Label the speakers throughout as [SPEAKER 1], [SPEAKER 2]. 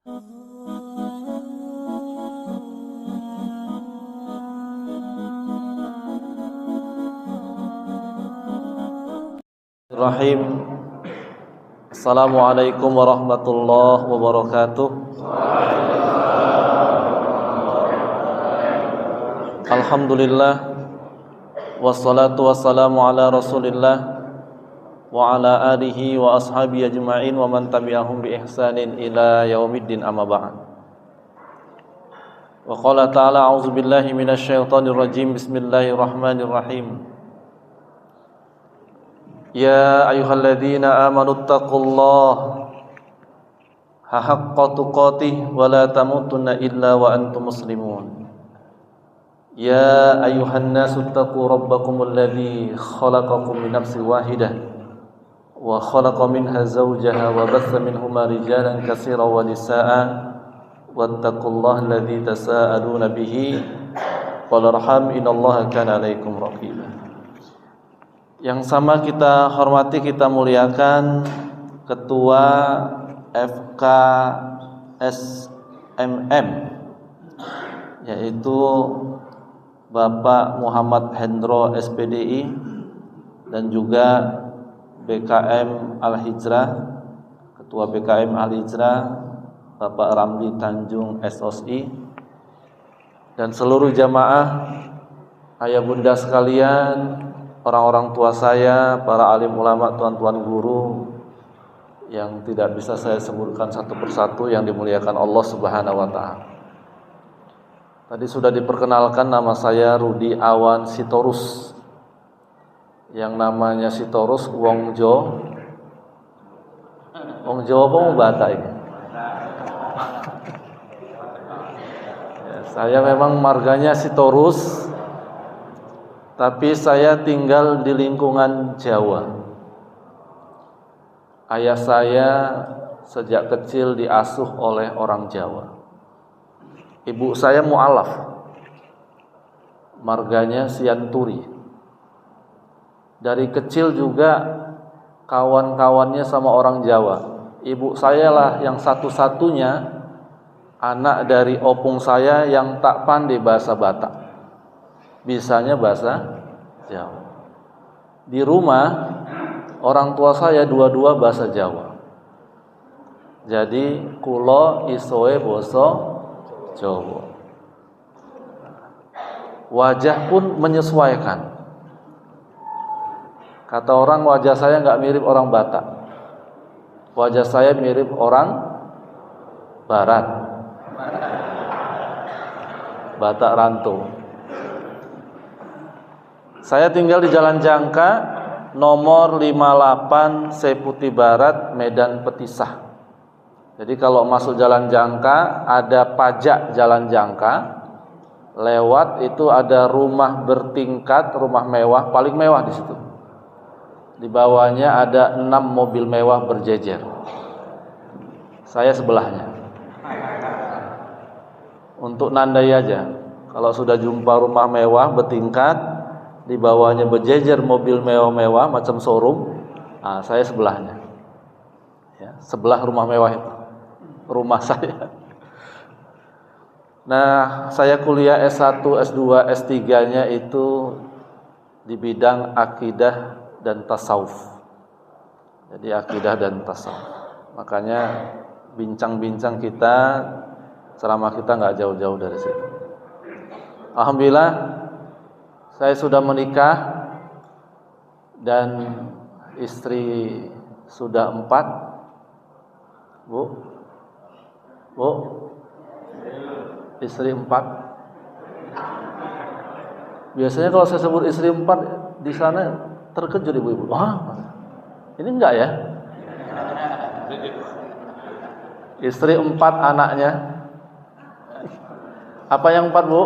[SPEAKER 1] Rahim. Assalamualaikum warahmatullahi wabarakatuh. Alhamdulillah, wassalatu wassalamu ala Rasulillah wa ala alihi wa ashabihi ajma'in wa man tabi'ahum bi ihsanin ila yaumiddin, amma ba'd. Wa qala ta'ala a'udzu billahi minasy syaithanir rajim. Bismillahirrahmanirrahim. Ya ayyuhalladzina amanu taqullaha haqqa tuqatih wa la tamutunna illa wa antum muslimun. Ya ayyuhan nasu taqu rabbakumul ladzi khalaqakum min nafsin wahidah wa khalaqa minha zawjaha wa batha minhuma rijalan katsiran wa nisaa'a wattaqullaha alladzi tasaaluna bihi wal arham innallaha kana 'alaikum raqiba. Yang sama kita hormati, kita muliakan Ketua FKSMM, yaitu Bapak Muhammad Hendro SPDI, dan juga BKM Al-Hijrah, Ketua BKM Al-Hijrah Bapak Ramli Tanjung SOSI, dan seluruh jamaah, ayah bunda sekalian, orang-orang tua saya, para alim ulama, tuan-tuan guru yang tidak bisa saya sebutkan satu persatu yang dimuliakan Allah Subhanahu wa taala. Tadi sudah diperkenalkan, nama saya Rudi Awan Sitorus. Yang namanya Sitorus Wongjo. Wongjo apa mau bata ini? Ya, saya memang marganya Sitorus, tapi saya tinggal di lingkungan Jawa. Ayah saya sejak kecil diasuh oleh orang Jawa. Ibu saya mu'alaf, marganya Sianturi. Dari kecil juga kawan-kawannya sama orang Jawa. Ibu saya lah yang satu-satunya anak dari opung saya yang tak pandai bahasa Batak, bisanya bahasa Jawa. Di rumah orang tua saya dua-dua bahasa Jawa. Jadi kulo isoe boso Jawa. Wajah pun menyesuaikan. Kata orang wajah saya nggak mirip orang Batak. Wajah saya mirip orang Barat. Batak Rantau. Saya tinggal di Jalan Jangka nomor 58 Seputi Barat, Medan Petisah. Jadi kalau masuk Jalan Jangka ada pajak Jalan Jangka, lewat itu ada rumah bertingkat, rumah mewah, paling mewah di situ. Di bawahnya ada 6 mobil mewah berjejer. Saya sebelahnya. Untuk nandai aja, kalau sudah jumpa rumah mewah bertingkat, di bawahnya berjejer mobil mewah-mewah macam showroom, nah, saya sebelahnya. Ya, sebelah rumah mewah itu rumah saya. Nah, saya kuliah S1, S2, S3-nya itu di bidang akidah dan tasawuf. Jadi akidah dan tasawuf. Makanya bincang-bincang kita, ceramah kita nggak jauh-jauh dari situ. Alhamdulillah, saya sudah menikah dan istri sudah 4. Bu, istri 4. Biasanya kalau saya sebut istri 4 di sana terkejut ibu-ibu. Wah, ini enggak ya? Istri 4 anaknya. Apa yang 4, Bu?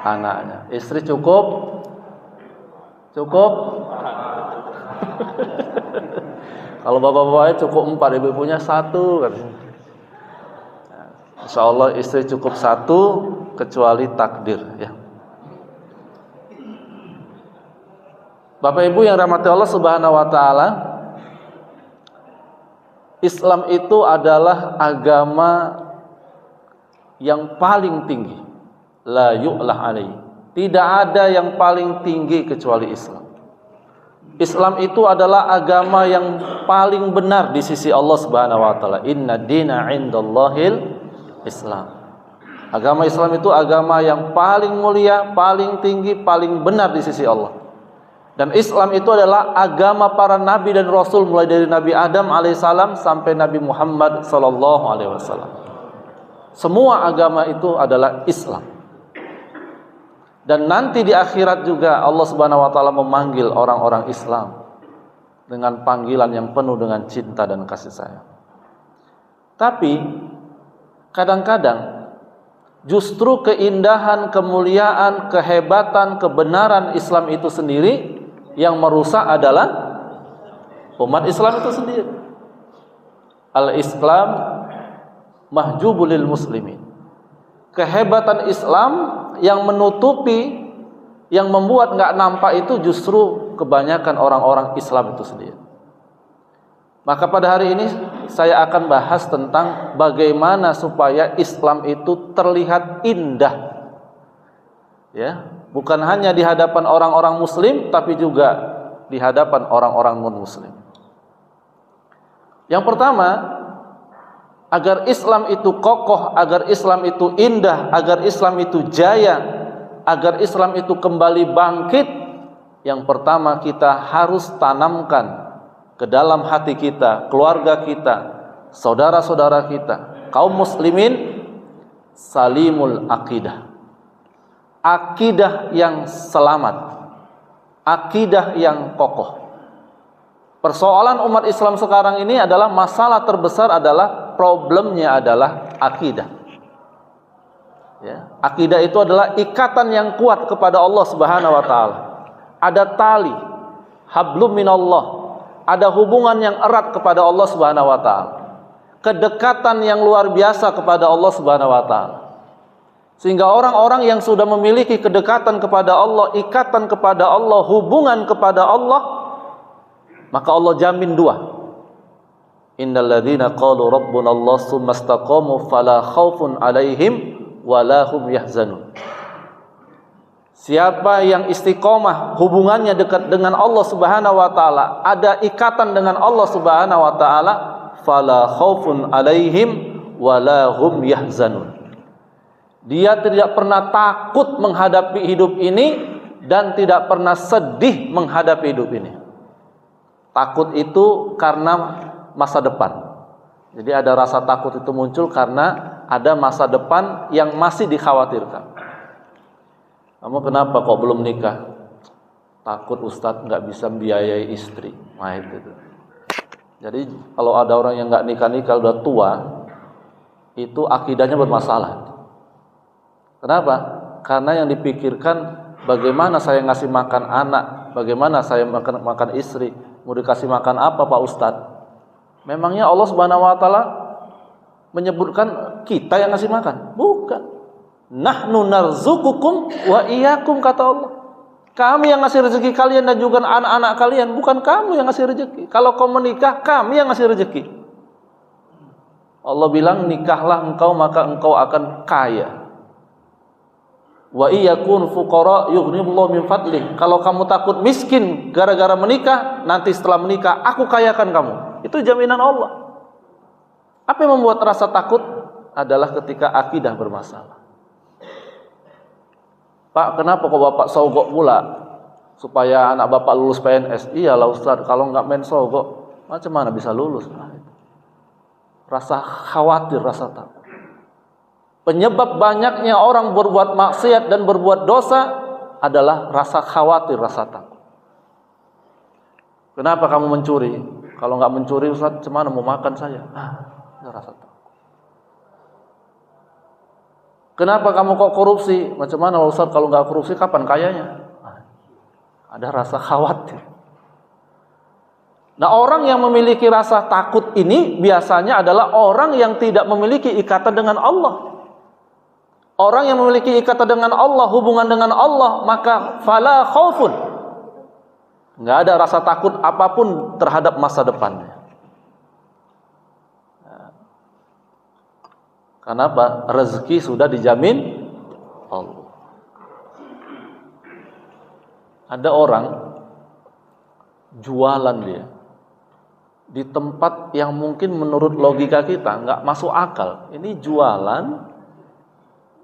[SPEAKER 1] Anaknya. Istri cukup? Cukup? Kalau bapak-bapaknya cukup 4, ibu-ibunya 1 katanya. Insya Allah istri cukup 1 kecuali takdir, ya. Bapak Ibu yang rahmati Allah Subhanahu wa taala, Islam itu adalah agama yang paling tinggi. La yu'lah alaihi. Tidak ada yang paling tinggi kecuali Islam. Islam itu adalah agama yang paling benar di sisi Allah Subhanahu wa taala. Inna dina 'indallahil Islam. Agama Islam itu agama yang paling mulia, paling tinggi, paling benar di sisi Allah. Dan Islam itu adalah agama para nabi dan rasul, mulai dari Nabi Adam alaihissalam sampai Nabi Muhammad sallallahu alaihi wasallam. Semua agama itu adalah Islam. Dan nanti di akhirat juga Allah Subhanahu wa taala memanggil orang-orang Islam dengan panggilan yang penuh dengan cinta dan kasih sayang. Tapi kadang-kadang justru keindahan, kemuliaan, kehebatan, kebenaran Islam itu sendiri yang merusak adalah umat Islam itu sendiri. Al-Islam mahjubul lil muslimin. Kehebatan Islam yang menutupi, yang membuat nggak nampak itu justru kebanyakan orang-orang Islam itu sendiri. Maka pada hari ini saya akan bahas tentang bagaimana supaya Islam itu terlihat indah. Ya, bukan hanya di hadapan orang-orang muslim tapi juga di hadapan orang-orang non-muslim. Yang pertama, agar Islam itu kokoh, agar Islam itu indah, agar Islam itu jaya, agar Islam itu kembali bangkit, yang pertama kita harus tanamkan ke dalam hati kita, keluarga kita, saudara-saudara kita, kaum muslimin, salimul akidah. Akidah yang selamat, akidah yang kokoh. Persoalan umat Islam sekarang ini adalah masalah terbesar adalah problemnya adalah akidah. Ya, akidah itu adalah ikatan yang kuat kepada Allah Subhanahu wa taala. Ada tali, hablum minallah, ada hubungan yang erat kepada Allah Subhanahu wa taala. Kedekatan yang luar biasa kepada Allah Subhanahu wa taala. Sehingga orang-orang yang sudah memiliki kedekatan kepada Allah, ikatan kepada Allah, hubungan kepada Allah, maka Allah jamin dua. Innal ladzina qalu rabbuna Allah tsumma istaqamu fala khaufun 'alaihim wala hum yahzanun. Siapa yang istiqomah, hubungannya dekat dengan Allah Subhanahu wa taala, ada ikatan dengan Allah Subhanahu wa taala, fala khaufun 'alaihim wala hum yahzanun. Dia tidak pernah takut menghadapi hidup ini dan tidak pernah sedih menghadapi hidup ini. Takut itu karena masa depan. Jadi ada rasa takut itu muncul karena ada masa depan yang masih dikhawatirkan. Kamu kenapa kok belum nikah? Takut Ustadz nggak bisa membiayai istri. Nah itu. Jadi kalau ada orang yang nggak nikah-nikah udah tua, itu akidahnya bermasalah. Kenapa? Karena yang dipikirkan bagaimana saya ngasih makan anak, bagaimana saya makan istri, mau dikasih makan apa Pak Ustadz? Memangnya Allah Subhanahu wa taala menyebutkan kita yang ngasih makan? Bukan. Nahnu narzuqukum wa iyyakum, kata Allah. Kami yang ngasih rezeki kalian dan juga anak-anak kalian, bukan kamu yang ngasih rezeki. Kalau kau menikah, kami yang ngasih rezeki. Allah bilang nikahlah engkau maka engkau akan kaya. Wa iyakun fuqara yughnillahu min fadlih. Kalau kamu takut miskin gara-gara menikah, nanti setelah menikah aku kayakan kamu. Itu jaminan Allah. Apa yang membuat rasa takut adalah ketika akidah bermasalah. Pak, kenapa kok Bapak sogok pula supaya anak Bapak lulus PNS? Iyalah Ustaz, kalau nggak main sogok macam mana bisa lulus? Rasa khawatir, rasa takut. Penyebab banyaknya orang berbuat maksiat dan berbuat dosa adalah rasa khawatir, rasa takut. Kenapa kamu mencuri? Kalau nggak mencuri, Ustaz, gimana mau makan saya? Rasa takut. Kenapa kamu kok korupsi? Macam mana Ustaz kalau nggak korupsi, kapan kayanya? Ada rasa khawatir. Nah, orang yang memiliki rasa takut ini biasanya adalah orang yang tidak memiliki ikatan dengan Allah. Orang yang memiliki ikatan dengan Allah, hubungan dengan Allah, maka fala khaufun. Enggak ada rasa takut apapun terhadap masa depannya. Kenapa? Rezeki sudah dijamin Allah. Ada orang jualan dia di tempat yang mungkin menurut logika kita nggak masuk akal. Ini jualan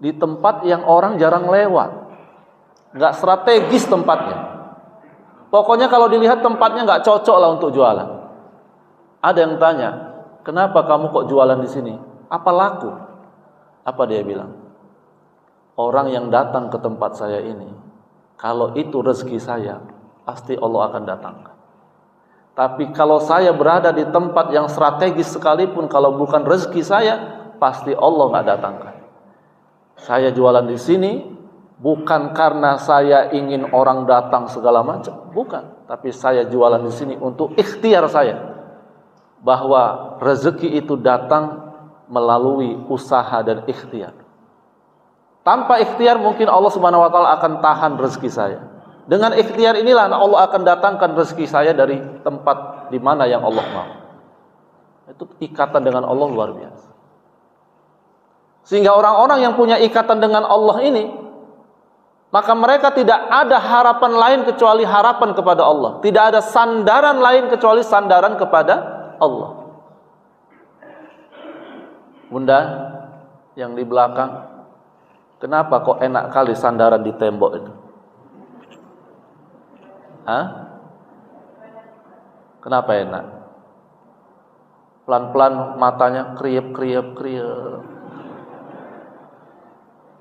[SPEAKER 1] di tempat yang orang jarang lewat, nggak strategis tempatnya. Pokoknya kalau dilihat tempatnya nggak cocok lah untuk jualan. Ada yang tanya, kenapa kamu kok jualan di sini? Apa laku? Apa dia bilang? Orang yang datang ke tempat saya ini, kalau itu rezeki saya, pasti Allah akan datangkan. Tapi kalau saya berada di tempat yang strategis sekalipun, kalau bukan rezeki saya, pasti Allah nggak datangkan. Saya jualan di sini bukan karena saya ingin orang datang segala macam, bukan. Tapi saya jualan di sini untuk ikhtiar saya, bahwa rezeki itu datang melalui usaha dan ikhtiar. Tanpa ikhtiar mungkin Allah Subhanahu wa taala akan tahan rezeki saya. Dengan ikhtiar inilah Allah akan datangkan rezeki saya dari tempat di mana yang Allah mau. Itu ikatan dengan Allah luar biasa. Sehingga orang-orang yang punya ikatan dengan Allah ini, maka mereka tidak ada harapan lain kecuali harapan kepada Allah. Tidak ada sandaran lain kecuali sandaran kepada Allah. Bunda yang di belakang, kenapa kok enak kali sandaran di tembok itu? Hah? Kenapa enak? Pelan-pelan matanya kriep.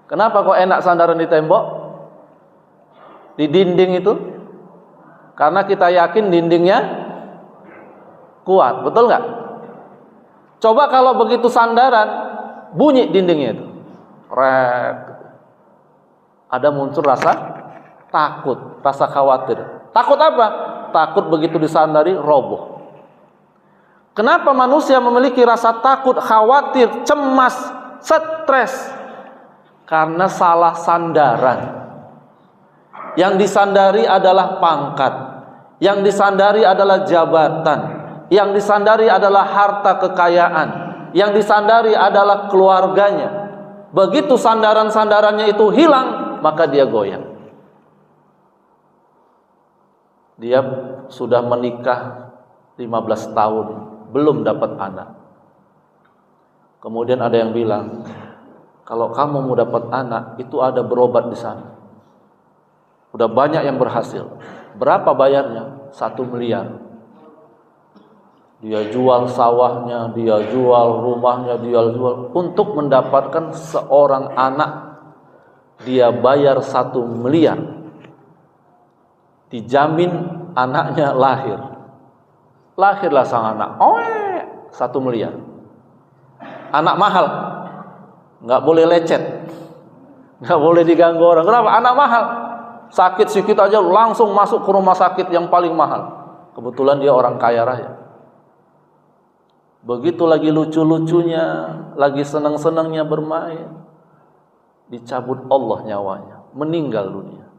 [SPEAKER 1] Kenapa kok enak sandaran di tembok? Di dinding itu? Karena kita yakin dindingnya kuat, betul nggak? Coba kalau begitu sandaran, bunyi dindingnya itu, rek, ada muncul rasa takut, rasa khawatir. Takut apa? Takut begitu disandari roboh. Kenapa manusia memiliki rasa takut, khawatir, cemas, stres? Karena salah sandaran. Yang disandari adalah pangkat, yang disandari adalah jabatan, yang disandari adalah harta kekayaan, yang disandari adalah keluarganya. Begitu sandaran-sandarannya itu hilang, maka dia goyang. Dia sudah menikah 15 tahun, belum dapat anak. Kemudian ada yang bilang, kalau kamu mau dapat anak, itu ada berobat di sana. Udah banyak yang berhasil. Berapa bayarnya? 1 miliar. Dia jual sawahnya, dia jual rumahnya, dia jual untuk mendapatkan seorang anak. Dia bayar 1 miliar. Dijamin anaknya lahir. Lahirlah sang anak. 1 miliar. Anak mahal. Nggak boleh lecet. Nggak boleh diganggu orang. Kenapa? Anak mahal. Sakit sedikit aja langsung masuk ke rumah sakit yang paling mahal. Kebetulan dia orang kaya raya. Begitu lagi lucu-lucunya, lagi senang-senangnya bermain, dicabut Allah nyawanya, meninggal dunia.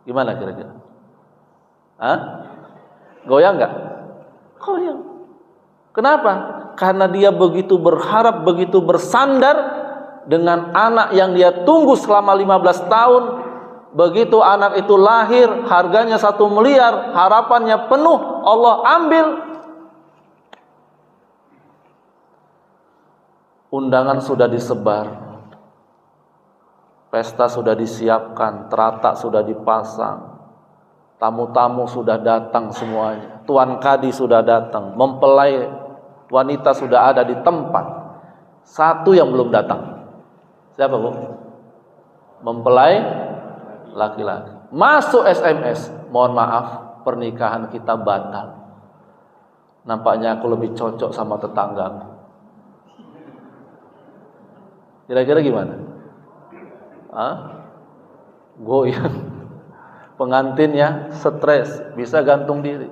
[SPEAKER 1] Gimana kira-kira? Hah? Goyang nggak? Goyang. Kenapa? Karena dia begitu berharap, begitu bersandar dengan anak yang dia tunggu selama 15 tahun. Begitu anak itu lahir, harganya 1 miliar, harapannya penuh, Allah ambil. Undangan sudah disebar, pesta sudah disiapkan, teratak sudah dipasang, tamu-tamu sudah datang semuanya, tuan kadi sudah datang, mempelai wanita sudah ada di tempat. Satu yang belum datang. Siapa, Bu? Mempelai laki-laki. Masuk SMS, mohon maaf, pernikahan kita batal. Nampaknya aku lebih cocok sama tetanggaku. Kira-kira gimana? Goyang. Pengantinnya stres, bisa gantung diri.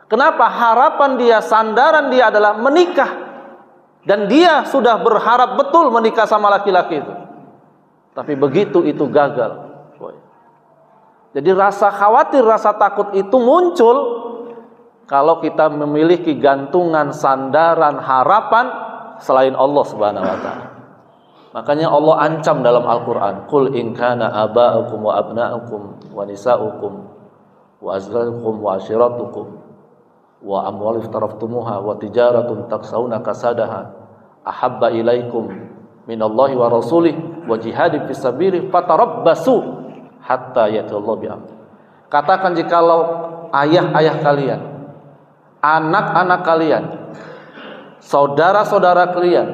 [SPEAKER 1] Kenapa? Harapan dia, sandaran dia adalah menikah. Dan dia sudah berharap betul menikah sama laki-laki itu. Tapi begitu itu gagal. Jadi rasa khawatir, rasa takut itu muncul kalau kita memiliki gantungan, sandaran, harapan selain Allah Subhanahu wa taala. Makanya Allah ancam dalam Al-Quran, Qul in kana aba'ukum wa abna'ukum wa nisa'ukum wa azwajukum wa ashiratukum wa amwal iftaraftumuha wa tijaratun taksawna kasadaha ahabba ilaikum minallahi wa rasulih wa jihadin fisabilih fatarabbasu hatta ya'tiallahu bi'amri. Katakan jikalau ayah-ayah kalian, anak-anak kalian, saudara-saudara kalian,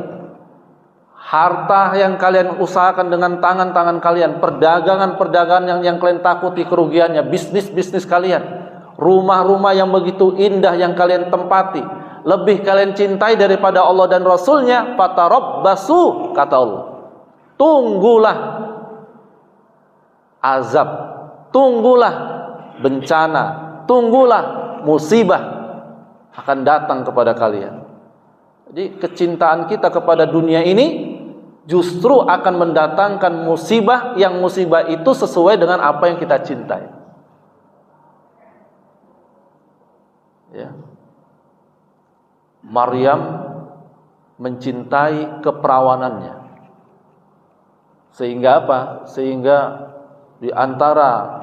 [SPEAKER 1] harta yang kalian usahakan dengan tangan-tangan kalian, perdagangan-perdagangan yang kalian takuti kerugiannya, bisnis-bisnis kalian, rumah-rumah yang begitu indah yang kalian tempati, lebih kalian cintai daripada Allah dan Rasulnya, fatarabbasu, kata Allah, tunggulah azab, tunggulah bencana, tunggulah musibah akan datang kepada kalian. Jadi kecintaan kita kepada dunia ini justru akan mendatangkan musibah, yang musibah itu sesuai dengan apa yang kita cintai. Ya. Maryam mencintai keperawanannya. Sehingga apa? Sehingga di antara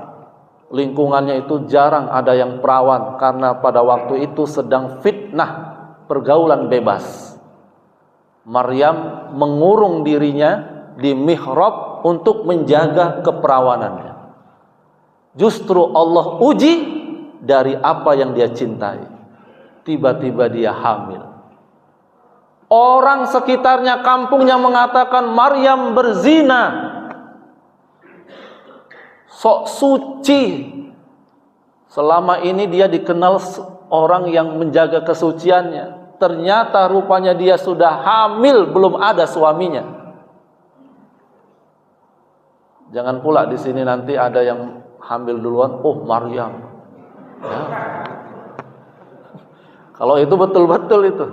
[SPEAKER 1] lingkungannya itu jarang ada yang perawan, karena pada waktu itu sedang fitnah pergaulan bebas. Maryam mengurung dirinya di mihrab untuk menjaga keperawanannya. Justru Allah uji dari apa yang dia cintai. Tiba-tiba dia hamil. Orang sekitarnya, kampungnya mengatakan Maryam berzina, sok suci. Selama ini dia dikenal orang yang menjaga kesuciannya. Ternyata rupanya dia sudah hamil, belum ada suaminya. Jangan pula di sini nanti ada yang hamil duluan, oh Maryam. Ya. Kalau itu betul-betul itu.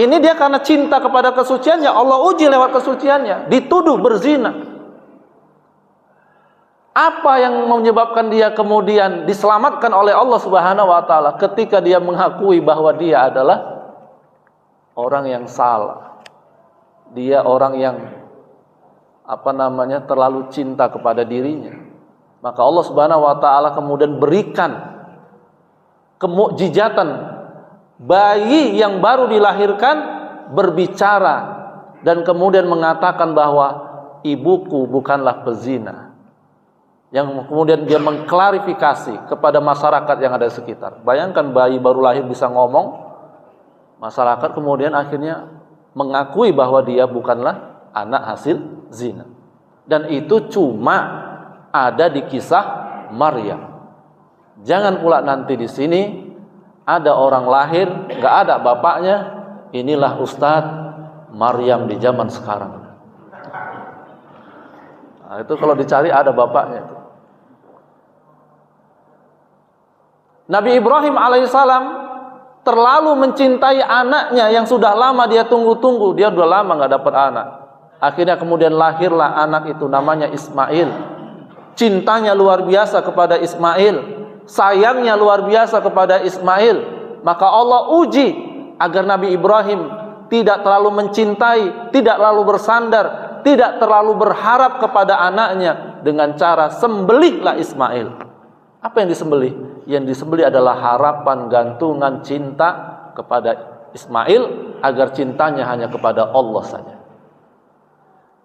[SPEAKER 1] Ini dia karena cinta kepada kesuciannya, Allah uji lewat kesuciannya, dituduh berzina. Apa yang menyebabkan dia kemudian diselamatkan oleh Allah Subhanahu wa taala ketika dia mengakui bahwa dia adalah orang yang salah. Dia orang yang terlalu cinta kepada dirinya. Maka Allah Subhanahu wa taala kemudian berikan kemukjizatan, bayi yang baru dilahirkan berbicara dan kemudian mengatakan bahwa ibuku bukanlah pezina. Yang kemudian dia mengklarifikasi kepada masyarakat yang ada di sekitar. Bayangkan bayi baru lahir bisa ngomong, masyarakat kemudian akhirnya mengakui bahwa dia bukanlah anak hasil zina. Dan itu cuma ada di kisah Maryam. Jangan pula nanti di sini ada orang lahir nggak ada bapaknya, inilah Ustadz Maryam di zaman sekarang. Nah, itu kalau dicari ada bapaknya itu. Nabi Ibrahim alaihissalam terlalu mencintai anaknya yang sudah lama dia tunggu-tunggu. Dia sudah lama nggak dapat anak. Akhirnya kemudian lahirlah anak itu, namanya Ismail. Cintanya luar biasa kepada Ismail, sayangnya luar biasa kepada Ismail. Maka Allah uji agar Nabi Ibrahim tidak terlalu mencintai, tidak terlalu bersandar, tidak terlalu berharap kepada anaknya dengan cara sembelihlah Ismail. Apa yang disembelih? Yang disembelih adalah harapan, gantungan cinta kepada Ismail agar cintanya hanya kepada Allah saja.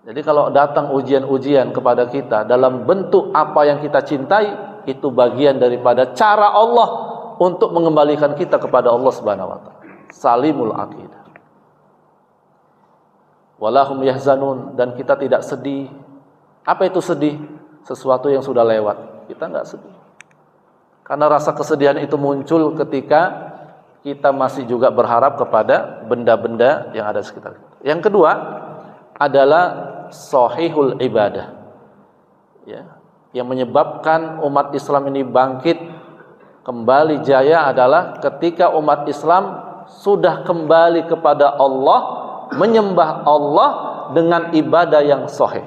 [SPEAKER 1] Jadi kalau datang ujian-ujian kepada kita dalam bentuk apa yang kita cintai, itu bagian daripada cara Allah untuk mengembalikan kita kepada Allah Subhanahu wa taala. Salimul aqidah. Walahum yahzanun, dan kita tidak sedih. Apa itu sedih? Sesuatu yang sudah lewat. Kita enggak sedih. Karena rasa kesedihan itu muncul ketika kita masih juga berharap kepada benda-benda yang ada di sekitar kita. Yang kedua adalah sahihul ibadah. Ya, yang menyebabkan umat Islam ini bangkit kembali jaya adalah ketika umat Islam sudah kembali kepada Allah, menyembah Allah dengan ibadah yang sahih.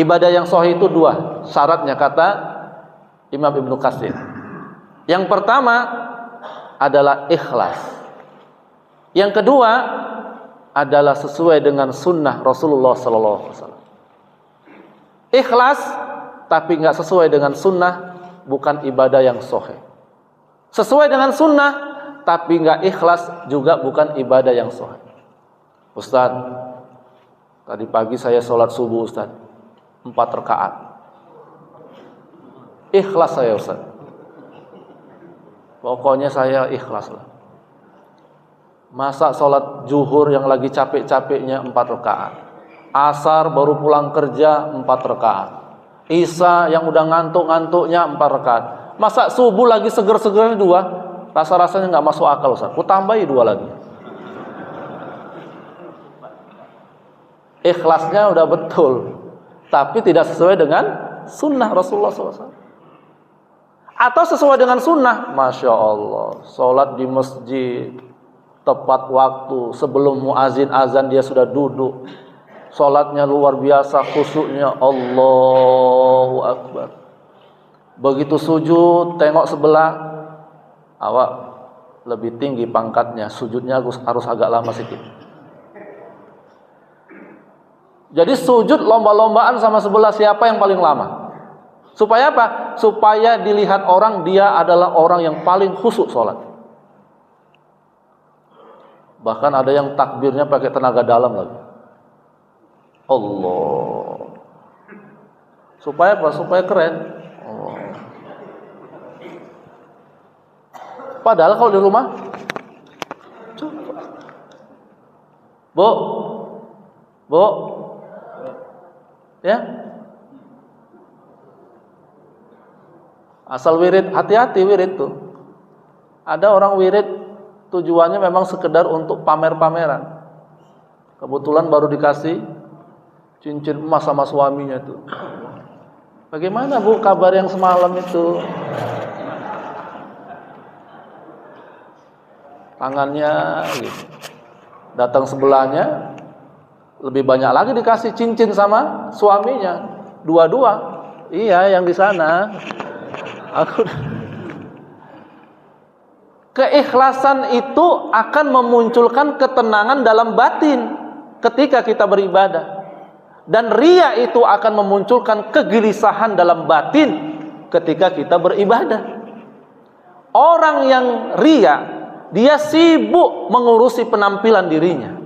[SPEAKER 1] Ibadah yang sahih itu dua syaratnya, kata Imam Ibnu Katsir. Yang pertama adalah ikhlas. Yang kedua adalah sesuai dengan sunnah Rasulullah SAW. Ikhlas tapi nggak sesuai dengan sunnah bukan ibadah yang sahih. Sesuai dengan sunnah tapi nggak ikhlas juga bukan ibadah yang sahih. Ustaz, tadi pagi saya sholat subuh Ustaz 4 rakaat. Ikhlas saya Ustaz. Pokoknya saya ikhlas lah. Masa sholat zuhur yang lagi capek-capeknya 4 rakaat. Asar baru pulang kerja 4 rakaat. Isya yang udah ngantuk-ngantuknya 4 rakaat. Masa subuh lagi seger-segernya 2, rasa-rasanya nggak masuk akal Ustaz. Ku tambahi 2 lagi. Ikhlasnya udah betul, tapi tidak sesuai dengan sunnah Rasulullah SAW. Atau sesuai dengan sunnah, Masya Allah, sholat di masjid tepat waktu, sebelum muazin azan dia sudah duduk, sholatnya luar biasa, khusyuknya, Allahu Akbar. Begitu sujud, tengok sebelah, awak lebih tinggi pangkatnya, sujudnya harus agak lama sedikit. Jadi sujud lomba-lombaan sama sebelah siapa yang paling lama. Supaya apa? Supaya dilihat orang dia adalah orang yang paling khusyuk sholat. Bahkan ada yang takbirnya pakai tenaga dalam lagi. Allah. Supaya apa? Supaya keren. Allah. Padahal kalau di rumah, Bu, ya, asal wirid, hati-hati wirid tuh. Ada orang wirid tujuannya memang sekedar untuk pamer-pameran. Kebetulan baru dikasih cincin emas sama suaminya tuh. Bagaimana Bu kabar yang semalam itu? Tangannya gitu. Datang sebelahnya lebih banyak lagi dikasih cincin sama suaminya. Dua-dua. Iya, yang di sana. Keikhlasan itu akan memunculkan ketenangan dalam batin ketika kita beribadah. Dan ria itu akan memunculkan kegelisahan dalam batin ketika kita beribadah. Orang yang ria, dia sibuk mengurusi penampilan dirinya,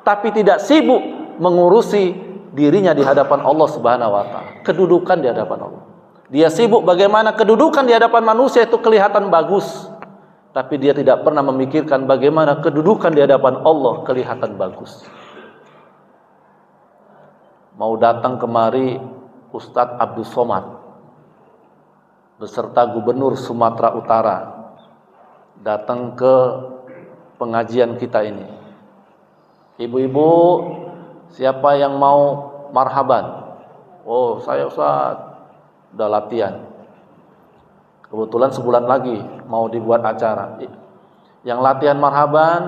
[SPEAKER 1] tapi tidak sibuk mengurusi dirinya di hadapan Allah Subhanahu wa taala, kedudukan di hadapan Allah. Dia sibuk bagaimana kedudukan di hadapan manusia itu kelihatan bagus, tapi dia tidak pernah memikirkan bagaimana kedudukan di hadapan Allah kelihatan bagus. Mau datang kemari Ustadz Abdul Somad beserta Gubernur Sumatera Utara datang ke pengajian kita ini. Ibu-ibu, siapa yang mau marhaban? Oh, saya Ustaz, udah latihan. Kebetulan sebulan lagi mau dibuat acara. Yang latihan marhaban,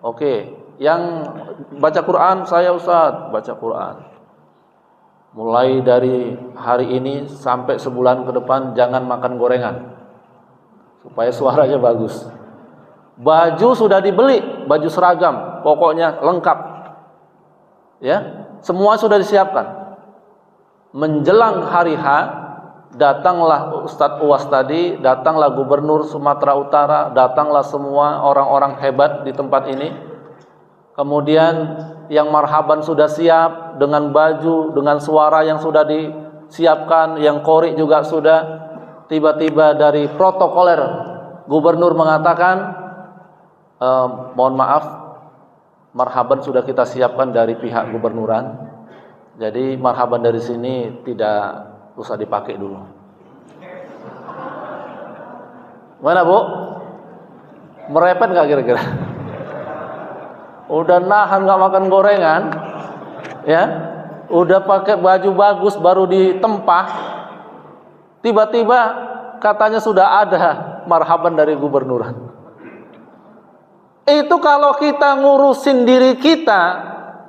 [SPEAKER 1] oke. Yang baca Quran, saya Ustaz, baca Quran. Mulai dari hari ini sampai sebulan ke depan jangan makan gorengan, supaya suaranya bagus. Baju sudah dibeli, baju seragam, pokoknya lengkap. Ya, semua sudah disiapkan. Menjelang hari H, datanglah Ustadz Uwas tadi, datanglah Gubernur Sumatera Utara, datanglah semua orang-orang hebat di tempat ini. Kemudian yang marhaban sudah siap dengan baju, dengan suara yang sudah disiapkan, yang qori juga sudah. Tiba-tiba dari protokoler Gubernur mengatakan, mohon maaf, marhaban sudah kita siapkan dari pihak gubernuran. Jadi marhaban dari sini tidak usah dipakai dulu. Mana Bu? Merepet nggak kira-kira? Udah nahan nggak makan gorengan, ya? Udah pakai baju bagus baru ditempah. Tiba-tiba katanya sudah ada marhaban dari gubernuran. Itu kalau kita ngurusin diri kita,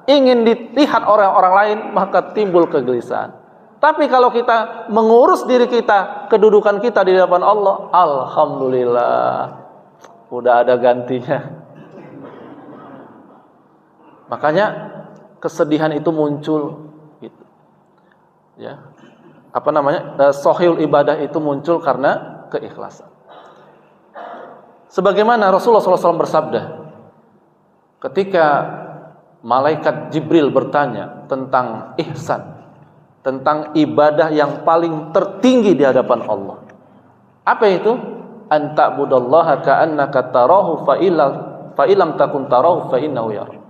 [SPEAKER 1] ingin dilihat orang-orang lain, maka timbul kegelisahan. Tapi kalau kita mengurus diri kita, kedudukan kita di hadapan Allah, alhamdulillah, udah ada gantinya. Makanya kesedihan itu muncul gitu. Ya. Sohil ibadah itu muncul karena keikhlasan. Sebagaimana Rasulullah SAW bersabda, ketika malaikat Jibril bertanya tentang ihsan, tentang ibadah yang paling tertinggi di hadapan Allah. Apa itu? An ta'budallaha ka'annaka tarahu fa illam takun tarahu fa innahu yara.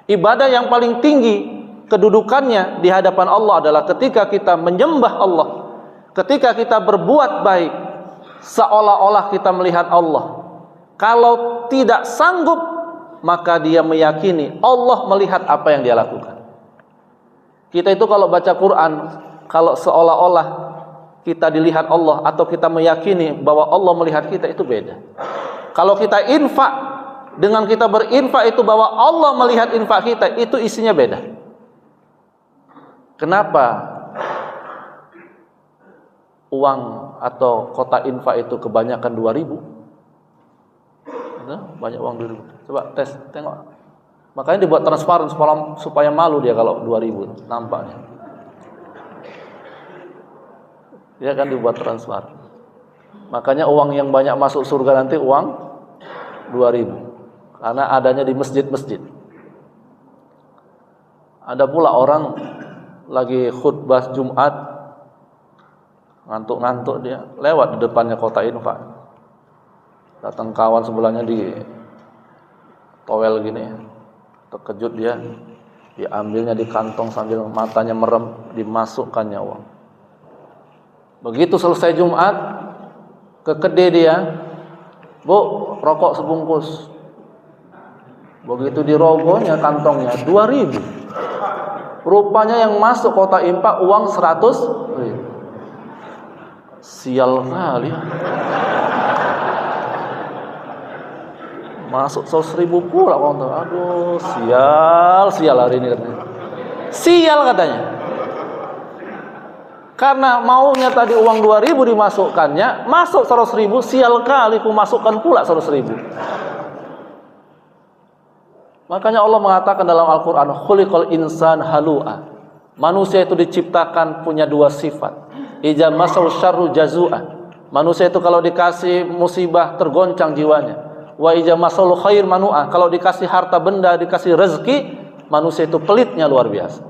[SPEAKER 1] Ibadah yang paling tinggi kedudukannya di hadapan Allah adalah ketika kita menyembah Allah, ketika kita berbuat baik seolah-olah kita melihat Allah. Kalau tidak sanggup, maka dia meyakini Allah melihat apa yang dia lakukan. Kita itu kalau baca Quran, kalau seolah-olah kita dilihat Allah atau kita meyakini bahwa Allah melihat kita, itu beda. Kalau kita infak, dengan kita berinfak itu bahwa Allah melihat infak kita, itu isinya beda. Kenapa uang atau kotak infak itu kebanyakan 2.000? Banyak uang 2.000. Coba tes, tengok. Makanya dibuat transparan supaya malu dia kalau 2.000 nampaknya. Dia kan dibuat transparan. Makanya uang yang banyak masuk surga nanti uang 2.000. Karena adanya di masjid-masjid. Ada pula orang lagi khutbah Jumat, ngantuk-ngantuk dia, lewat di depannya kotak infak. Datang kawan sebelahnya di towel gini, terkejut dia, diambilnya di kantong sambil matanya merem, dimasukkannya uang. Begitu selesai Jumat, ke kedai dia, Bu, rokok sebungkus. Begitu dirogohnya kantongnya 2.000. Rupanya yang masuk kotak infak uang 100.000. Sial kali. Masuk 100.000 pula kontor. Aduh, sial hari ini katanya. Sial katanya. Karena maunya tadi uang 2.000 dimasukkannya, masuk 100.000, sial kali ku masukkan pula 100.000. Makanya Allah mengatakan dalam Al-Qur'an, khuliqal insan halu'a. Manusia itu diciptakan punya dua sifat. Idza masau syarru jazua. Manusia itu kalau dikasih musibah tergoncang jiwanya. Wa idza masalu khair manu'a. Kalau dikasih harta benda, dikasih rezeki, manusia itu pelitnya luar biasa.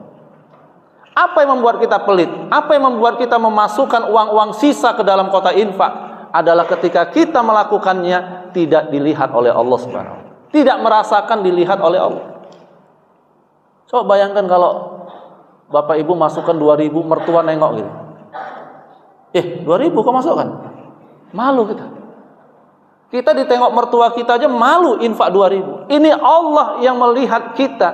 [SPEAKER 1] Apa yang membuat kita pelit? Apa yang membuat kita memasukkan uang-uang sisa ke dalam kotak infak? Adalah ketika kita melakukannya tidak dilihat oleh Allah Subhanahu wa taala. Tidak merasakan dilihat oleh Allah. Coba bayangkan kalau Bapak Ibu masukkan 2.000, mertua nengok gitu. 2.000 kok masukkan? Malu kita. Kita ditengok mertua kita aja malu infak 2.000. Ini Allah yang melihat kita,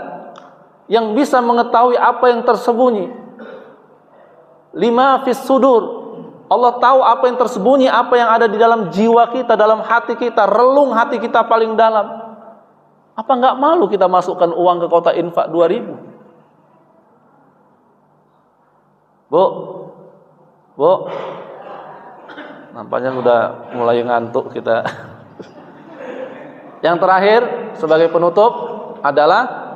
[SPEAKER 1] yang bisa mengetahui apa yang tersembunyi. Lima fis sudur. Allah tahu apa yang tersembunyi, apa yang ada di dalam jiwa kita, dalam hati kita, relung hati kita paling dalam. Apa enggak malu kita masukkan uang ke kotak infak 2.000? Bu, nampaknya sudah mulai ngantuk kita. Yang terakhir sebagai penutup adalah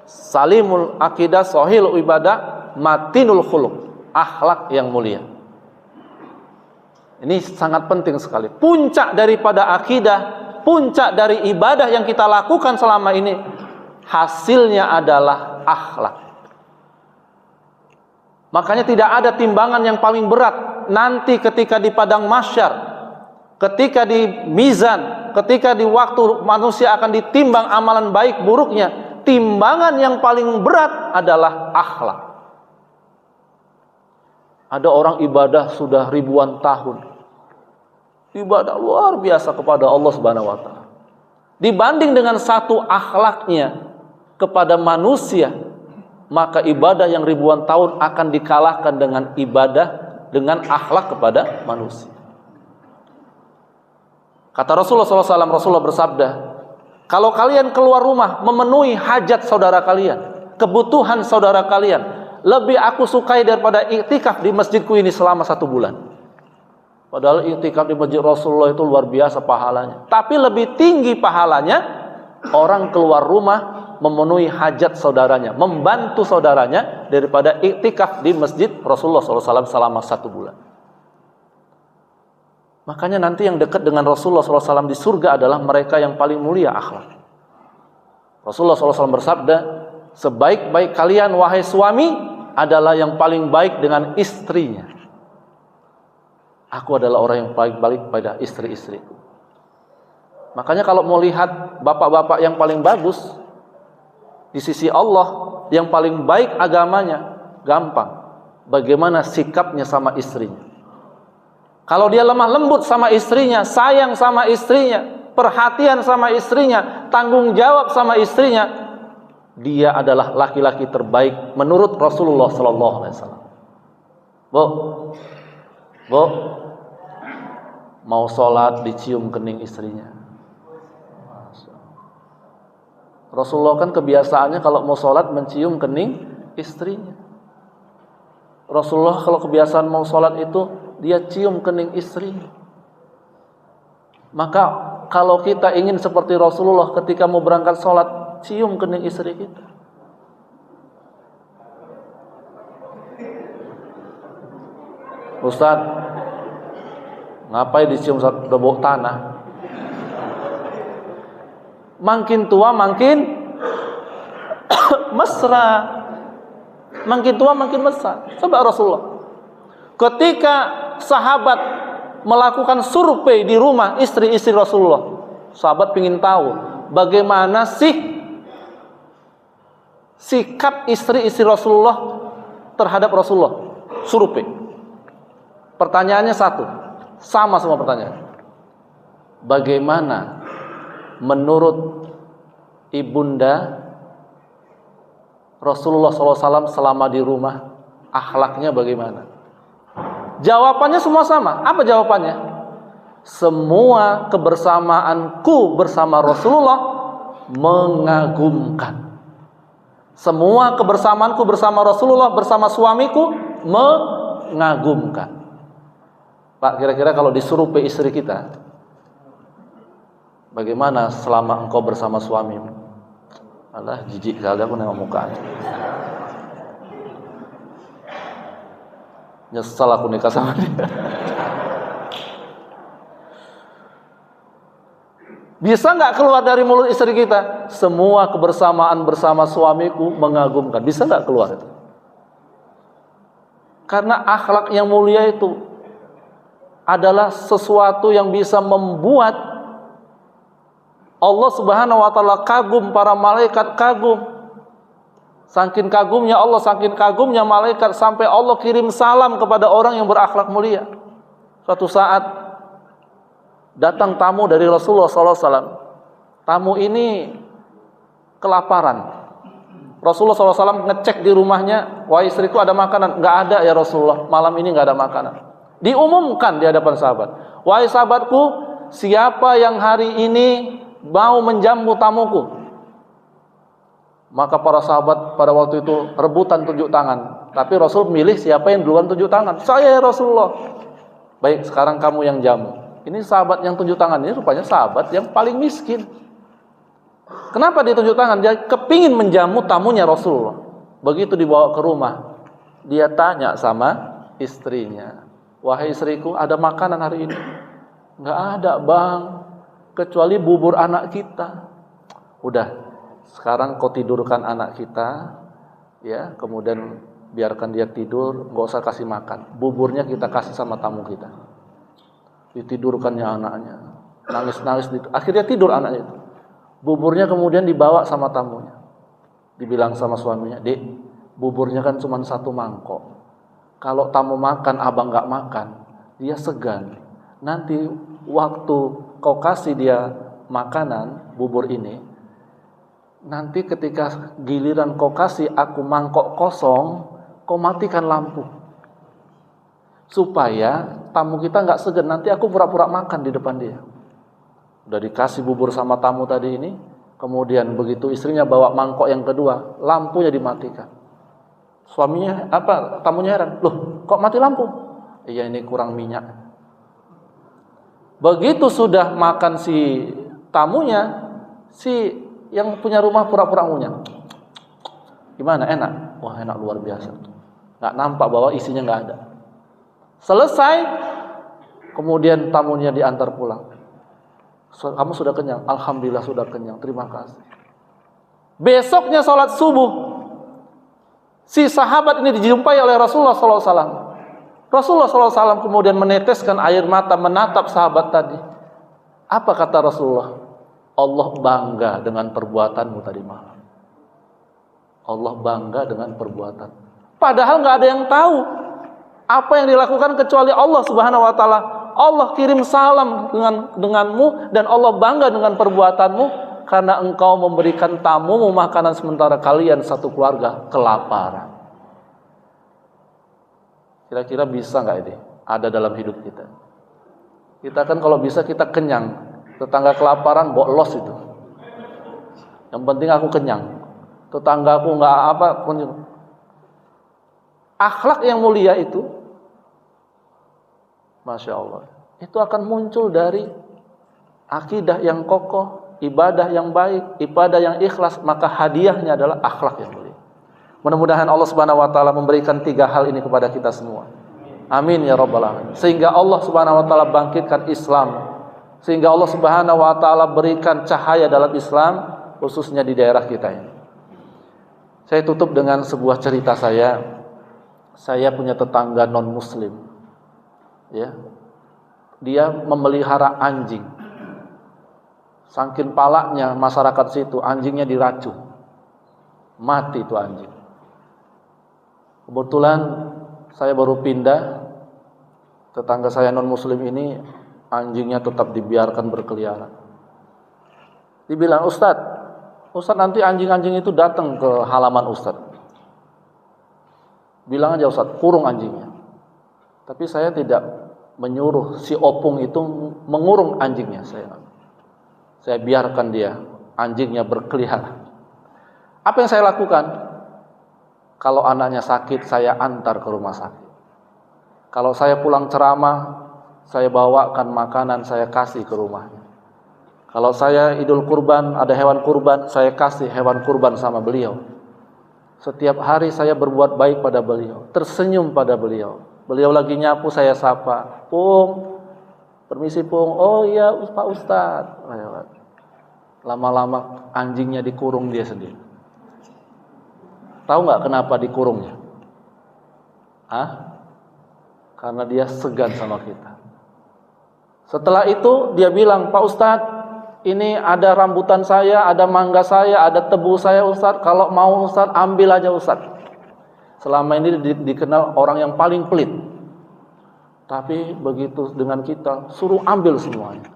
[SPEAKER 1] salimul akidah, sahihul ibadah, matinul khuluq, akhlak yang mulia. Ini sangat penting sekali. Puncak daripada akidah, puncak dari ibadah yang kita lakukan selama ini, hasilnya adalah akhlak. Makanya tidak ada timbangan yang paling berat nanti ketika di padang mahsyar, ketika di mizan, ketika di waktu manusia akan ditimbang amalan baik buruknya. Timbangan yang paling berat adalah akhlak. Ada orang ibadah sudah ribuan tahun, ibadah luar biasa kepada Allah Subhanahu wa taala. Dibanding dengan satu akhlaknya kepada manusia, maka ibadah yang ribuan tahun akan dikalahkan dengan ibadah dengan akhlak kepada manusia. Kata Rasulullah SAW, Rasulullah bersabda, kalau kalian keluar rumah memenuhi hajat saudara kalian, kebutuhan saudara kalian, lebih aku sukai daripada iktikaf di masjidku ini selama 1 bulan. Padahal iktikaf di masjid Rasulullah itu luar biasa pahalanya. Tapi lebih tinggi pahalanya orang keluar rumah memenuhi hajat saudaranya, membantu saudaranya daripada iktikaf di masjid Rasulullah SAW selama 1 bulan. Makanya nanti yang dekat dengan Rasulullah SAW di surga adalah mereka yang paling mulia akhlak. Rasulullah SAW bersabda, sebaik-baik kalian wahai suami adalah yang paling baik dengan istrinya. Aku adalah orang yang paling baik pada istri-istriku. Makanya kalau mau lihat bapak-bapak yang paling bagus di sisi Allah, yang paling baik agamanya, gampang. Bagaimana sikapnya sama istrinya. Kalau dia lemah lembut sama istrinya, sayang sama istrinya, perhatian sama istrinya, tanggung jawab sama istrinya, dia adalah laki-laki terbaik menurut Rasulullah SAW. Bu, mau sholat dicium kening istrinya. Rasulullah kan kebiasaannya kalau mau sholat mencium kening istrinya. Rasulullah kalau kebiasaan mau sholat itu dia cium kening istrinya. Maka kalau kita ingin seperti Rasulullah ketika mau berangkat sholat, cium kening istri kita. Ustaz, ngapain dicium udah bau tanah? Makin tua makin mesra. Makin tua makin mesra. Coba Rasulullah ketika sahabat melakukan survei di rumah istri-istri Rasulullah, sahabat ingin tahu bagaimana sih sikap istri-istri Rasulullah terhadap Rasulullah. Survei. Pertanyaannya satu, sama semua pertanyaan. Bagaimana menurut ibunda Rasulullah SAW selama di rumah, akhlaknya bagaimana? Jawabannya semua sama. Apa jawabannya? Semua kebersamaanku bersama Rasulullah mengagumkan. Semua kebersamaanku bersama Rasulullah bersama suamiku mengagumkan. Pak, kira-kira kalau disuruh istri kita, bagaimana selama engkau bersama suamimu? Alah, jijik kali aku nengok mukanya. Nyesal aku nikah sama dia. Bisa nggak keluar dari mulut istri kita? Semua kebersamaan bersama suamiku mengagumkan. Bisa nggak keluar itu? Karena akhlak yang mulia itu adalah sesuatu yang bisa membuat Allah Subhanahu wa taala kagum, para malaikat kagum. Saking kagumnya Allah, saking kagumnya malaikat sampai Allah kirim salam kepada orang yang berakhlak mulia. Suatu saat datang tamu dari Rasulullah SAW. Tamu ini kelaparan. Rasulullah SAW ngecek di rumahnya, wahai istriku ada makanan? Enggak ada ya Rasulullah, malam ini enggak ada makanan. Diumumkan di hadapan sahabat, wahai sahabatku, siapa yang hari ini mau menjamu tamuku? Maka para sahabat pada waktu itu rebutan tunjuk tangan. Tapi Rasul milih siapa yang duluan tunjuk tangan. Saya ya Rasulullah. Baik, sekarang kamu yang jamu. Ini sahabat yang tunjuk tangan ini rupanya sahabat yang paling miskin. Kenapa dia tunjuk tangan? Dia kepingin menjamu tamunya Rasulullah. Begitu dibawa ke rumah, dia tanya sama istrinya, wahai istriku, ada makanan hari ini? Enggak ada bang, kecuali bubur anak kita. Udah, sekarang kau tidurkan anak kita, ya, kemudian biarkan dia tidur, nggak usah kasih makan. Buburnya kita kasih sama tamu kita. Ditidurkannya anaknya, nangis-nangis, akhirnya tidur anaknya itu. Buburnya kemudian dibawa sama tamunya. Dibilang sama suaminya, Dek, buburnya kan cuma 1 mangkok. Kalau tamu makan, abang nggak makan, dia segan. Nanti waktu kau kasih dia makanan, bubur ini, nanti ketika giliran kau kasih aku mangkok kosong, kau matikan lampu. Supaya tamu kita nggak segan, nanti aku pura-pura makan di depan dia. Udah dikasih bubur sama tamu tadi ini, kemudian begitu istrinya bawa mangkok yang kedua, lampunya dimatikan. Suaminya, tamunya heran, loh kok mati lampu? Iya, ini kurang minyak. Begitu sudah makan si tamunya, si yang punya rumah pura-pura ngunyah. Gimana? Enak? Wah, enak luar biasa. Nggak nampak bahwa isinya nggak ada. Selesai, kemudian tamunya diantar pulang. Kamu sudah kenyang? Alhamdulillah sudah kenyang, terima kasih. Besoknya sholat subuh, si sahabat ini dijumpai oleh Rasulullah SAW. Rasulullah SAW kemudian meneteskan air mata menatap sahabat tadi. Apa kata Rasulullah? Allah bangga dengan perbuatanmu tadi malam. Allah bangga dengan perbuatan. Padahal nggak ada yang tahu apa yang dilakukan kecuali Allah Subhanahu Wa Taala. Allah kirim salam denganmu dan Allah bangga dengan perbuatanmu karena engkau memberikan tamumu makanan sementara kalian satu keluarga kelaparan. Kira-kira bisa nggak ini ada dalam hidup kita? Kita kan kalau bisa kita kenyang, tetangga kelaparan bolos itu. Yang penting aku kenyang. Tetanggaku nggak apa pun. Akhlak yang mulia itu, Masya Allah, itu akan muncul dari akidah yang kokoh, ibadah yang baik, ibadah yang ikhlas. Maka hadiahnya adalah akhlak yang mulia. Mudah-mudahan Allah Subhanahu Wa Taala memberikan 3 hal ini kepada kita semua. Amin ya Rabbal Alamin. Sehingga Allah Subhanahu Wa Taala bangkitkan Islam, sehingga Allah Subhanahu Wa Taala berikan cahaya dalam Islam, khususnya di daerah kita ini. Saya tutup dengan sebuah cerita saya. Saya punya tetangga non muslim, ya. Dia memelihara anjing. Saking palaknya masyarakat situ, anjingnya diracun, mati itu anjing. Kebetulan saya baru pindah, tetangga saya non muslim ini anjingnya tetap dibiarkan berkeliaran. Dibilang, Ustadz nanti anjing-anjing itu datang ke halaman Ustadz. Bilang aja Ustadz, kurung anjingnya. Tapi saya tidak menyuruh si opung itu mengurung anjingnya. Saya biarkan dia, anjingnya berkeliaran. Apa yang saya lakukan? Kalau anaknya sakit, saya antar ke rumah sakit. Kalau saya pulang ceramah, saya bawakan makanan, saya kasih ke rumahnya. Kalau saya idul kurban, ada hewan kurban, saya kasih hewan kurban sama beliau. Setiap hari saya berbuat baik pada beliau, tersenyum pada beliau. Beliau lagi nyapu, saya sapa, Pung, permisi Pung, oh iya Pak Ustadz. Lama-lama anjingnya dikurung dia sendiri. Tahu nggak kenapa dikurungnya? Karena dia segan sama kita. Setelah itu dia bilang, Pak Ustadz, ini ada rambutan saya, ada mangga saya, ada tebu saya Ustadz. Kalau mau Ustadz, ambil aja Ustadz. Selama ini dikenal orang yang paling pelit. Tapi begitu dengan kita, suruh ambil semuanya.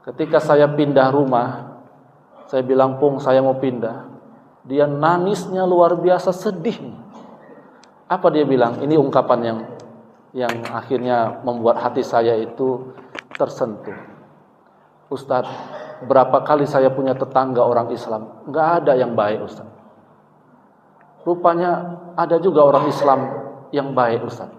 [SPEAKER 1] Ketika saya pindah rumah, saya bilang, Pung, saya mau pindah. Dia nangisnya luar biasa, sedih. Apa dia bilang? Ini ungkapan yang akhirnya membuat hati saya itu tersentuh. Ustadz, berapa kali saya punya tetangga orang Islam, nggak ada yang baik Ustadz. Rupanya ada juga orang Islam yang baik Ustadz.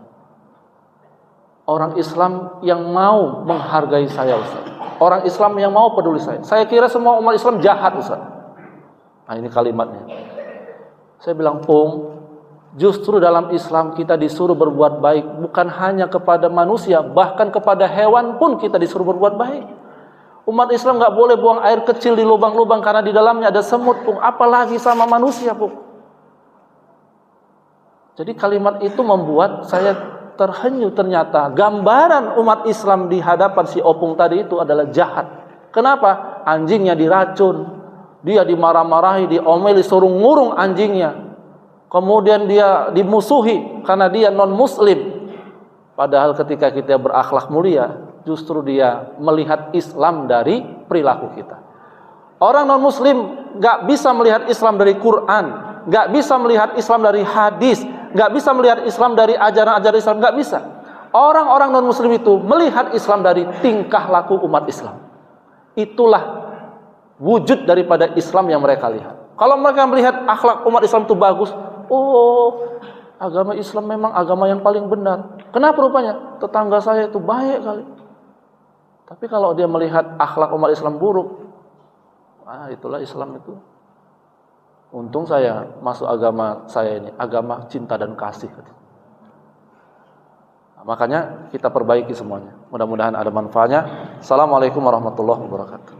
[SPEAKER 1] Orang Islam yang mau menghargai saya Ustadz. Orang Islam yang mau peduli saya. Saya kira semua umat Islam jahat Ustadz. Nah ini kalimatnya. Saya bilang, Pung, justru dalam Islam kita disuruh berbuat baik. Bukan hanya kepada manusia, bahkan kepada hewan pun kita disuruh berbuat baik. Umat Islam nggak boleh buang air kecil di lubang-lubang karena di dalamnya ada semut, Pung. Apalagi sama manusia, Pung. Jadi kalimat itu membuat saya terhenyu, ternyata gambaran umat Islam di hadapan si opung tadi itu adalah jahat. Kenapa? Anjingnya diracun, dia dimarah-marahi, diomeli, suruh ngurung anjingnya. Kemudian dia dimusuhi karena dia non-muslim. Padahal ketika kita berakhlak mulia, justru dia melihat Islam dari perilaku kita. Orang non-muslim gak bisa melihat Islam dari Quran, gak bisa melihat Islam dari hadis, gak bisa melihat Islam dari ajaran-ajaran Islam, gak bisa. Orang-orang non-muslim itu melihat Islam dari tingkah laku umat Islam. Itulah wujud daripada Islam yang mereka lihat. Kalau mereka melihat akhlak umat Islam itu bagus, oh, agama Islam memang agama yang paling benar. Kenapa rupanya? Tetangga saya itu baik kali. Tapi kalau dia melihat akhlak umat Islam buruk, Itulah Islam itu. Untung saya masuk agama saya ini, agama cinta dan kasih. Makanya kita perbaiki semuanya. Mudah-mudahan ada manfaatnya. Assalamualaikum warahmatullahi wabarakatuh.